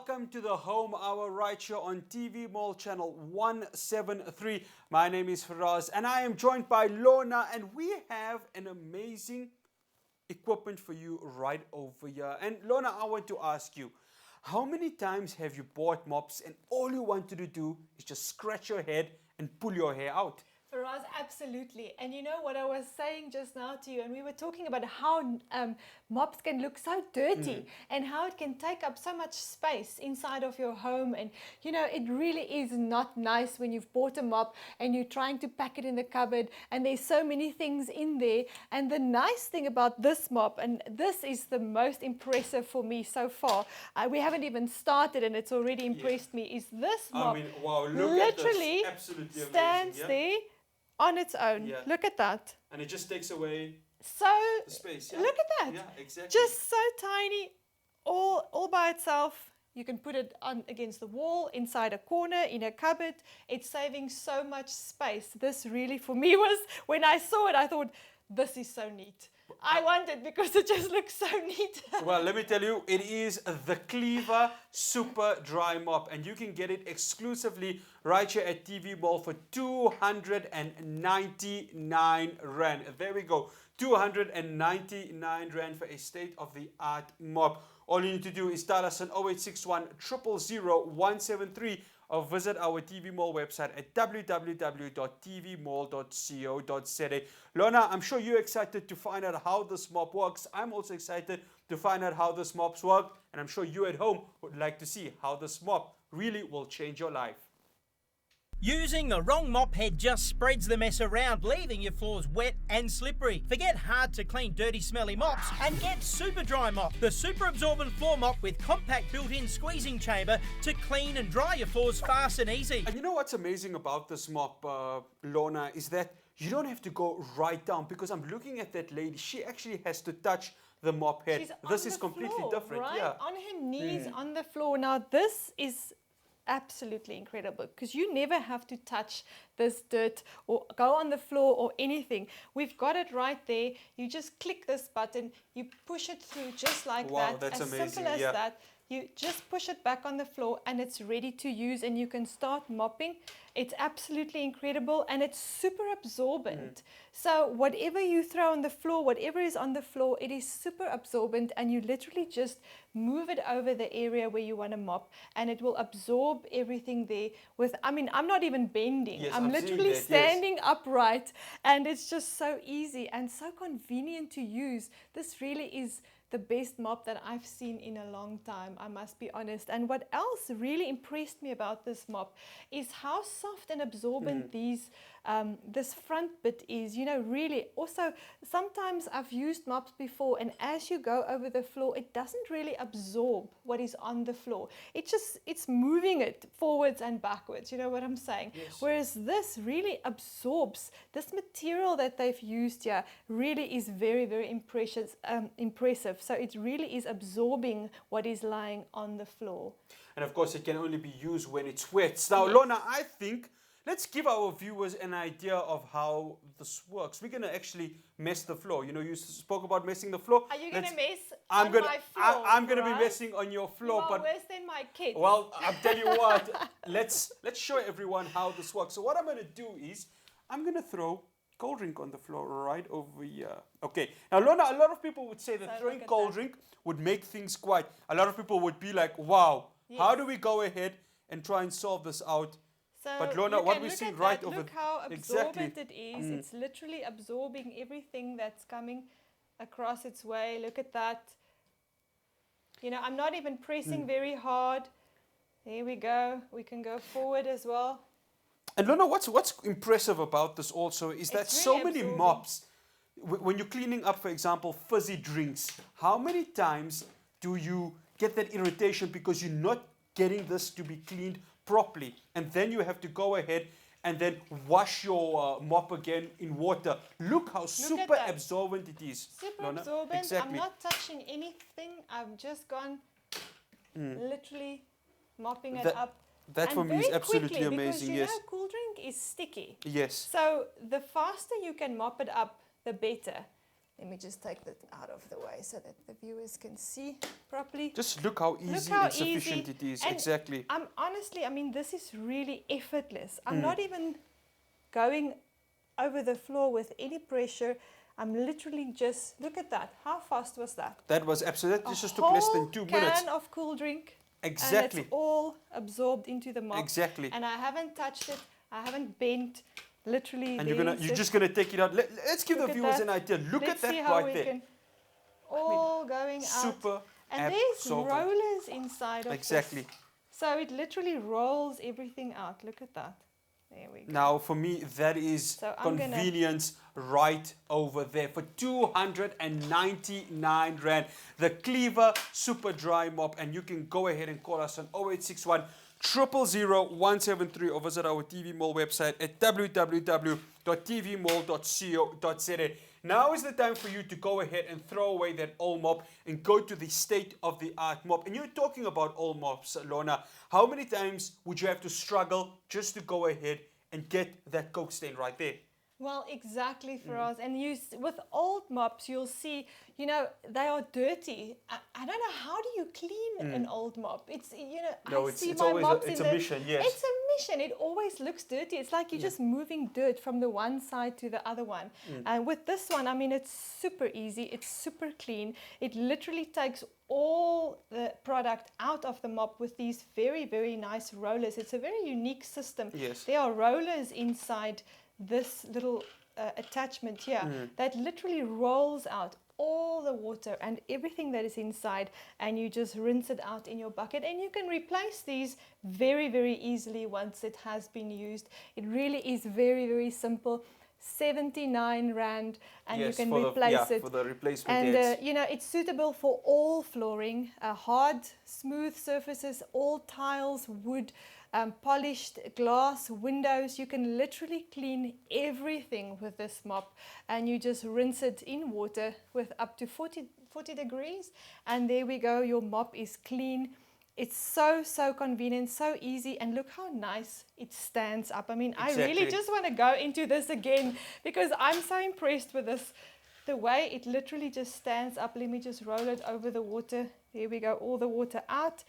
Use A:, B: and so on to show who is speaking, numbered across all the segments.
A: welcome to the Home Hour right here on TV Mall channel 173. My name is Faraz and I am joined by Lorna, and we have an amazing equipment for you right over here. And Lorna, I want to ask you, how many times have you bought mops and all you wanted to do is just scratch your head and pull your hair out?
B: Faraz, absolutely. And you know what I was saying just now to you, and we were talking about how mops can look so dirty and how it can take up so much space inside of your home. And you know, it really is not nice when you've bought a mop and you're trying to pack it in the cupboard and there's so many things in there. And the nice thing about this mop, and this is the most impressive for me so far, we haven't even started and it's already impressed me, is this mop.
A: I mean, wow, look
B: literally
A: at this. Absolutely amazing,
B: stands there on its own.
A: Yeah.
B: Look at that.
A: And it just takes away
B: So
A: the space. Yeah?
B: look at that.
A: Yeah, exactly.
B: Just so tiny, all by itself. You can put it on against the wall, inside a corner, in a cupboard. It's saving so much space. This really, for me, was, when I saw it, I thought, this is so neat. I want it because it just looks so neat.
A: Well, let me tell you, it is the Kleva Super Dry Mop, and you can get it exclusively right here at TV Mall for 299 Rand. There we go, 299 Rand for a state-of-the-art mop. All you need to do is dial us on 0861 000 173 or visit our TV Mall website at www.tvmall.co.za. Lorna, I'm sure you're excited to find out how this mop works. I'm also excited to find out how this mops work, and I'm sure you at home would like to see how this mop really will change your life.
C: Using the wrong mop head just spreads the mess around, leaving your floors wet and slippery. Forget hard to clean, dirty, smelly mops and get Super Dry Mop, the super absorbent floor mop with compact built-in squeezing chamber to clean and dry your floors fast and easy.
A: And you know what's amazing about this mop, Lorna, is that you don't have to go right down, because I'm looking at that lady. She actually has to touch the mop head. This is completely different.
B: Right?
A: Yeah.
B: On her knees, on the floor. Now, this is absolutely incredible because you never have to touch this dirt or go on the floor or anything. We've got it right there. You just click this button, you push it through just like that.
A: That's
B: as
A: amazing.
B: simple as that. You just push it back on the floor and it's ready to use, and you can start mopping. It's absolutely incredible, and it's super absorbent. So whatever you throw on the floor, whatever is on the floor, it is super absorbent, and you literally just move it over the area where you want to mop, and it will absorb everything there. I mean, I'm not even bending.
A: Yes,
B: I'm literally standing upright, and it's just so easy and so convenient to use. This really is the best mop that I've seen in a long time, I must be honest. And what else really impressed me about this mop is how soft and absorbent this front bit is. You know, really. Also, sometimes I've used mops before, and as you go over the floor, it doesn't really absorb what is on the floor. It's moving it forwards and backwards. You know what I'm saying?
A: Yes.
B: Whereas this really absorbs. This material that they've used here really is very, very impressive. So it really is absorbing what is lying on the floor.
A: And of course, it can only be used when it's wet. Now, Lorna, I think let's give our viewers an idea of how this works. We're going to actually mess the floor. You know, you spoke about messing the floor.
B: Are you going to mess
A: my floor? I'm going to be
B: right?
A: messing on your floor.
B: You are worse than my kids.
A: Well, I'll tell you what. Let's show everyone how this works. So what I'm going to do is I'm going to throw cold drink on the floor right over here. Okay. Now, Lorna, a lot of people would say that throwing cold drink would make things quiet. A lot of people would be like, wow, how do we go ahead and try and solve this out?
B: So
A: but Lorna, what we're seeing right over
B: look how absorbent it is. It's literally absorbing everything that's coming across its way. Look at that. You know, I'm not even pressing very hard. There we go. We can go forward as well.
A: And Lorna, what's impressive about this also is that so many mops, when you're cleaning up, for example, fizzy drinks, how many times do you get that irritation because you're not getting this to be cleaned properly, and then you have to go ahead and then wash your mop again in water? Look how super absorbent it is.
B: Super
A: Lorna.
B: absorbent.
A: Exactly.
B: I'm not touching anything. I've just gone literally mopping it up.
A: That for me is absolutely amazing.
B: Because you
A: yes.
B: know, cool drink is sticky.
A: Yes.
B: So the faster you can mop it up, the better. Let me just take that out of the way so that the viewers can see properly.
A: Just look how easy
B: how
A: and sufficient
B: easy.
A: it is.
B: And
A: Exactly.
B: I'm honestly, I mean, this is really effortless. I'm not even going over the floor with any pressure. I'm literally just, look at that. How fast was that?
A: That was absolutely,
B: A
A: this just took less than
B: whole
A: 2 minutes.
B: can of cool drink.
A: Exactly.
B: And it's all absorbed into the mop.
A: Exactly.
B: And I haven't touched it. I haven't bent. Literally.
A: And you're just gonna take it out. Let's give the viewers an idea. Look at that right there.
B: All going out.
A: Super
B: And there's
A: absorbent.
B: rollers inside of
A: Exactly.
B: this. So it literally rolls everything out. Look at that. There we go.
A: Now, for me, that is
B: So I'm
A: convenience right over there. For 299 Rand, the Kleva Super Dry Mop. And you can go ahead and call us on 0861 000 173 or visit our TV Mall website at www.tvmall.co.za. Now is the time for you to go ahead and throw away that old mop and go to the state-of-the-art mop. And you're talking about old mops, Lorna. How many times would you have to struggle just to go ahead and get that Coke stain right there?
B: Well, exactly, Faraz. And with old mops, you'll see, you know, they are dirty. I don't know, how do you clean an old mop? It's, you know,
A: No,
B: I
A: it's
B: see
A: it's
B: my
A: always
B: mops
A: it's
B: in
A: a
B: the,
A: mission, yes.
B: It's a mission. It always looks dirty. It's like you're just moving dirt from the one side to the other one. And with this one, I mean, it's super easy. It's super clean. It literally takes all the product out of the mop with these very, very nice rollers. It's a very unique system.
A: Yes.
B: There are rollers inside this little attachment here that literally rolls out all the water and everything that is inside, and you just rinse it out in your bucket, and you can replace these very, very easily once it has been used. It really is very, very simple. 79 Rand, and you can replace it.
A: For the replacement.
B: And you know, it's suitable for all flooring, hard, smooth surfaces, all tiles, wood, polished glass, windows. You can literally clean everything with this mop, and you just rinse it in water with up to 40 degrees, and there we go. Your mop is clean. It's so convenient, so easy, and look how nice it stands up. I mean,
A: Exactly.
B: I really just want to go into this again because I'm so impressed with this. The way it literally just stands up. Let me just roll it over the water. There we go, all the water out.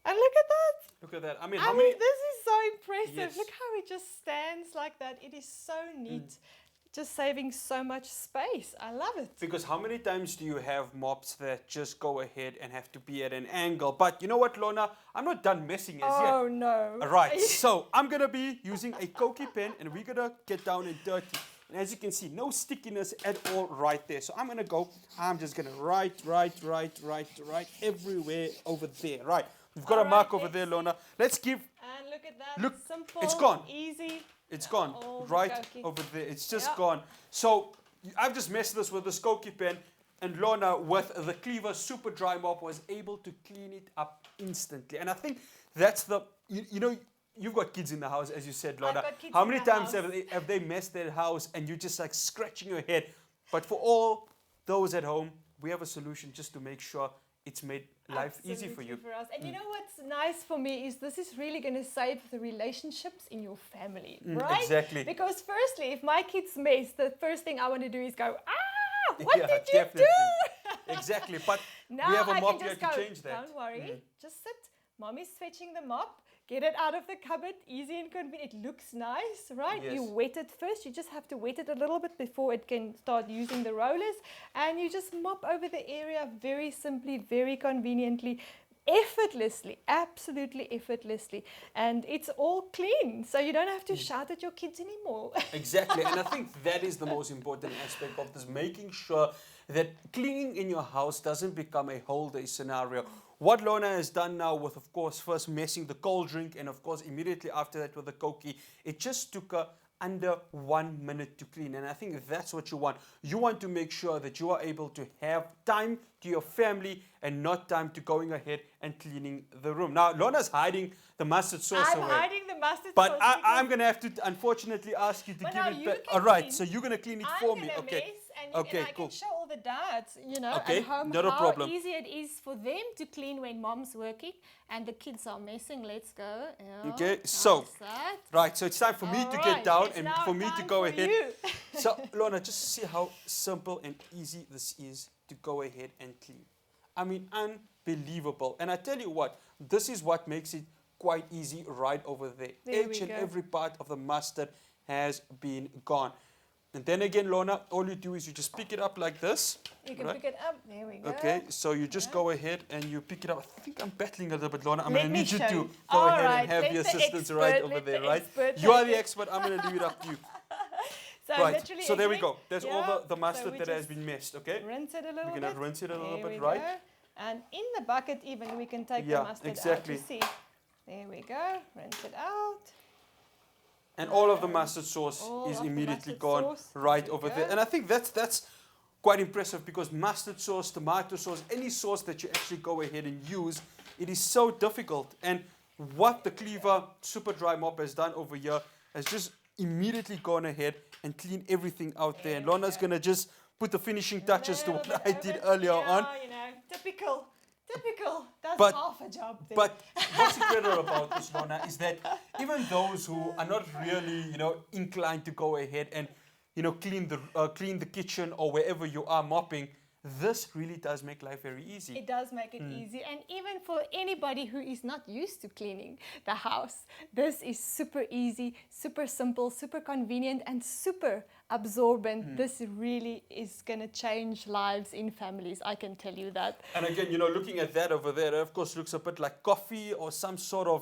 B: And look at that.
A: Look at that. I mean,
B: I
A: how
B: mean,
A: many?
B: this is so impressive.
A: Yes.
B: Look how it just stands like that. It is so neat. Just saving so much space. I love it.
A: Because how many times do you have mops that just go ahead and have to be at an angle? But you know what, Lorna? I'm not done messing as yet.
B: Oh no.
A: All right, so I'm going to be using a Koki pen, and we're going to get down and dirty. And as you can see, no stickiness at all right there. So I'm just going to write everywhere over there. Right, we've got a mark over there, Lorna. Let's give,
B: And look at that.
A: look,
B: Simple,
A: it's gone.
B: easy.
A: It's gone,
B: all
A: right
B: Koki.
A: over there. It's just gone. So I've just messed this with the Koki pen, and Lorna with the Kleva Super Dry Mop was able to clean it up instantly. And I think that's the, you know, you've got kids in the house, as you said, Lorna.
B: I've got kids
A: How
B: in
A: many
B: the
A: times
B: house.
A: have they messed their house and you're just like scratching your head? But for all those at home, we have a solution just to make sure it's made life easy for you.
B: Absolutely for us. And you know what's nice for me is this is really going to save the relationships in your family, right?
A: Exactly.
B: Because firstly, if my kids mess, the first thing I want to do is go, what
A: Yeah,
B: did you
A: definitely.
B: do?
A: Exactly, but
B: Now
A: we have a
B: I
A: mop
B: can
A: here
B: just
A: to
B: go,
A: change that.
B: don't worry, just sit. Mommy's fetching the mop. Get it out of the cupboard, easy and convenient. It looks nice, right?
A: Yes.
B: You wet it first. You just have to wet it a little bit before it can start using the rollers. And you just mop over the area very simply, very conveniently, effortlessly, absolutely effortlessly. And it's all clean. So you don't have to shout at your kids anymore.
A: Exactly, and I think that is the most important aspect of this, making sure that cleaning in your house doesn't become a whole day scenario. What Lorna has done now with, of course, first messing the cold drink, and of course immediately after that with the Koki, it just took her under 1 minute to clean. And I think that's what you want. You want to make sure that you are able to have time to your family and not time to going ahead and cleaning the room. Now, Lorna's hiding the mustard sauce
B: I'm
A: away.
B: hiding the mustard
A: But
B: sauce
A: I'm going to have to, unfortunately, ask you to
B: But
A: give
B: now
A: it
B: you
A: back.
B: can
A: All right,
B: clean.
A: so you're going to clean it
B: I'm
A: for me.
B: gonna
A: Okay.
B: mess, and
A: Okay,
B: I
A: cool.
B: can show all the dads, you know,
A: Okay,
B: at home,
A: not a
B: how
A: problem.
B: easy it is for them to clean when mom's working and the kids are messing. Let's go. Yeah,
A: Okay, so,
B: how's that?
A: right, so it's time for me to get down
B: It's
A: and
B: now
A: for me to
B: time
A: go
B: for
A: ahead.
B: you.
A: So, Lorna, just see how simple and easy this is to go ahead and clean. I mean, unbelievable. And I tell you what, this is what makes it quite easy right over there.
B: There
A: Each
B: we
A: and
B: go.
A: every part of the mustard has been gone. And then again, Lorna, all you do is you just pick it up like this.
B: You can
A: right?
B: pick it up. There we go.
A: Okay, so you just
B: Yeah.
A: go ahead and you pick it up. I think I'm battling a little bit, Lorna. I'm
B: Let
A: going to
B: me
A: need you
B: show
A: to
B: you.
A: go
B: All
A: ahead
B: right,
A: and have
B: let
A: the
B: the
A: assistants
B: expert-
A: right over
B: let
A: there,
B: the
A: right?
B: expert
A: You are
B: take
A: the
B: it.
A: expert. I'm going to leave it up to you.
B: So
A: Right,
B: literally
A: so there we
B: again,
A: go. There's
B: yeah,
A: all the
B: so
A: mustard
B: we
A: that has
B: just
A: been messed, okay?
B: rinse it a little
A: We're
B: bit.
A: going to rinse it a little
B: There
A: bit,
B: we
A: right?
B: go. And in the bucket even we can take
A: Yeah,
B: the mustard
A: exactly.
B: out. You see. There we go. Rinse it out.
A: And all of the mustard sauce
B: All
A: is
B: of the
A: immediately
B: mustard
A: gone
B: sauce.
A: right
B: There we
A: over
B: go.
A: there. And I think that's quite impressive because mustard sauce, tomato sauce, any sauce that you actually go ahead and use, it is so difficult. And what the Kleva Super Dry Mop has done over here has just immediately gone ahead and cleaned everything out there. And
B: There we
A: Lorna's
B: go.
A: going to just put the finishing touches to
B: Little
A: what
B: bit
A: I did
B: over-
A: earlier
B: yeah,
A: on.
B: you know, typical. That's
A: But-
B: half a job there.
A: But what's incredible about this, Lorna, is that even those who are not really, inclined to go ahead and, clean the kitchen or wherever you are mopping, this really does make life very easy.
B: It does make it easy. And even for anybody who is not used to cleaning the house, this is super easy, super simple, super convenient, and super absorbent. This really is going to change lives in families, I can tell you that.
A: And again, looking at that over there, that of course looks a bit like coffee or some sort of,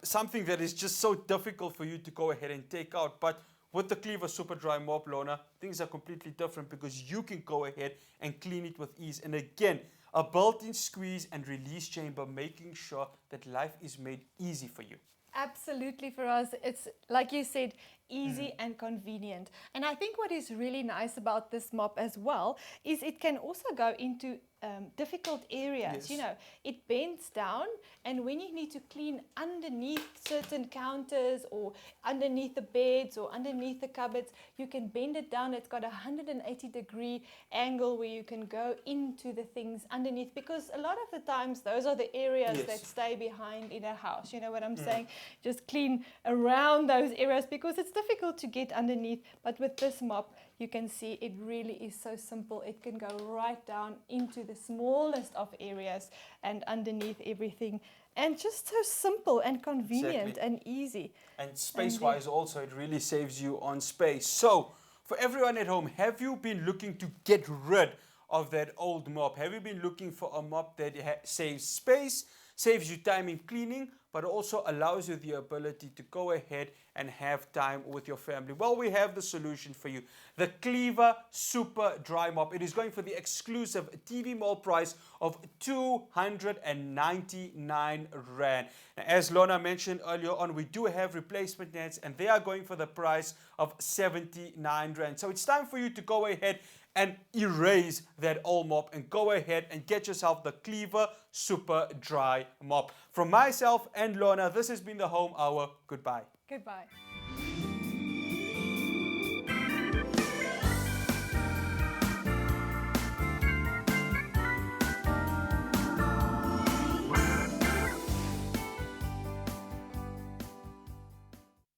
A: something that is just so difficult for you to go ahead and take out. But with the Kleva Super Dry Mop, Lorna, things are completely different because you can go ahead and clean it with ease. And again, a built-in squeeze and release chamber, making sure that life is made easy for you.
B: Absolutely, for us, it's like you said, easy and convenient. And I think what is really nice about this mop as well is it can also go into difficult areas.
A: Yes.
B: It bends down, and when you need to clean underneath certain counters or underneath the beds or underneath the cupboards, you can bend it down. It's got a 180-degree angle where you can go into the things underneath, because a lot of the times those are the areas
A: Yes.
B: that stay behind in a house. You know what I'm saying? Just clean around those areas because it's difficult to get underneath. But with this mop, you can see it really is so simple. It can go right down into the smallest of areas and underneath everything. And just so simple and convenient
A: Exactly.
B: and easy.
A: And space-wise also, it really saves you on space. So, for everyone at home, have you been looking to get rid of that old mop? Have you been looking for a mop that saves space, saves you time in cleaning, but also allows you the ability to go ahead and have time with your family? Well, we have the solution for you. The Kleva Super Dry Mop. It is going for the exclusive TV mall price of 299 Rand. Now, as Lorna mentioned earlier on, we do have replacement nets and they are going for the price of 79 Rand. So it's time for you to go ahead and erase that old mop and go ahead and get yourself the Kleva Super Dry Mop. From myself and Lorna, this has been the Home Hour. Goodbye.
B: Goodbye.